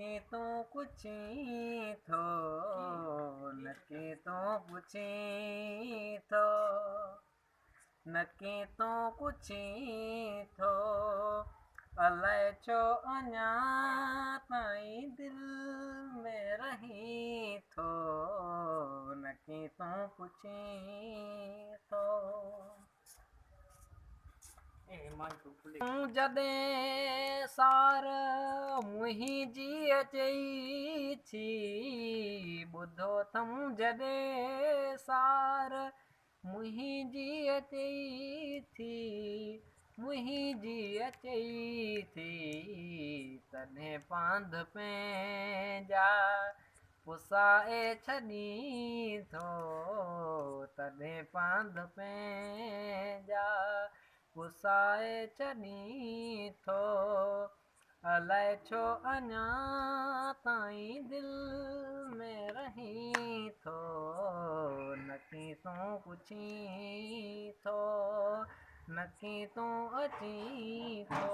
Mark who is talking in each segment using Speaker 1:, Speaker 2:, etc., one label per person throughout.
Speaker 1: नकी तूं पुछी थो, नकी तूं पुछी थो, नकी तूं पुछी थो, अलाए छो अञा ताईं दिलि में रही थो, नकी तूं पुछी थो। जॾहिं सार मुंहिंजी अचई थी, ॿुधो अथम जॾहिं सार मुंहिंजी अचई थी, मुंहिंजी अचई थी, तॾहिं पांध पंहिंजा पुसाए छॾी थो, तॾहिं पांध पंहिंजा पुसाए छॾी थो, अलाए छो अञा ताईं दिलि में रही थो, नकी तूं पुछी थो, नकी तूं अची थो,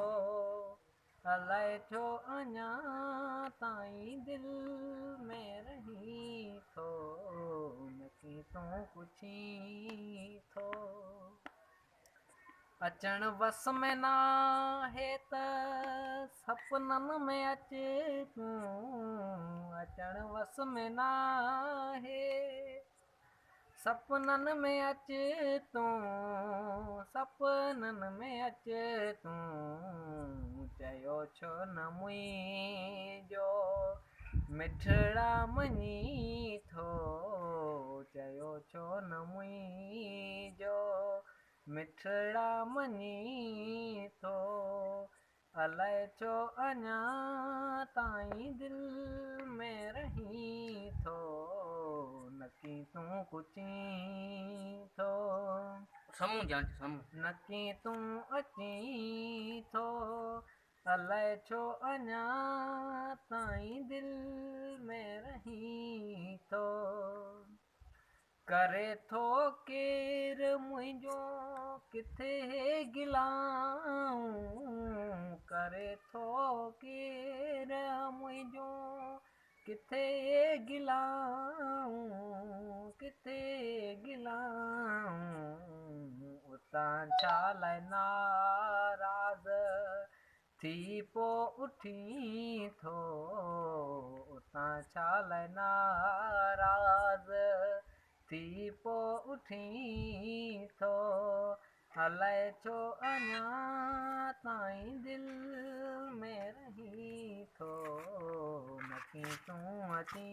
Speaker 1: अलाए छो अञा ताईं दिलि में रही थो, नकी तूं पुछी थो। अचण वस में नाहे त सपननि में अचे तूं, अचण वस में नाहे सपननि में अचे तूं, सपननि में अचे तूं, चयो छो न मुंहिंजो मिठड़ा मञी थो, चयो छो न मुंहिंजो मिठड़ा मञी थो, अलाए छो अञा ताईं दिलि में रही थो, नकी तूं पुछी थो, नकी तूं अची थो, अलाए छो अञा ताईं दिलि में रही थो, करे थो केरु मुंहिंजो किथे गिलाऊं, करे थो केरु मुंहिंजो किथे गिलाऊं, किथे गिलाऊं, उतां छा लाइ नाराज़ थी पोइ उठी थो, उतां छा लाइ नाराज़ थी पोइ उठी थो, अलाए छो अञा ताईं दिलि में रही थो, नकी तूं अची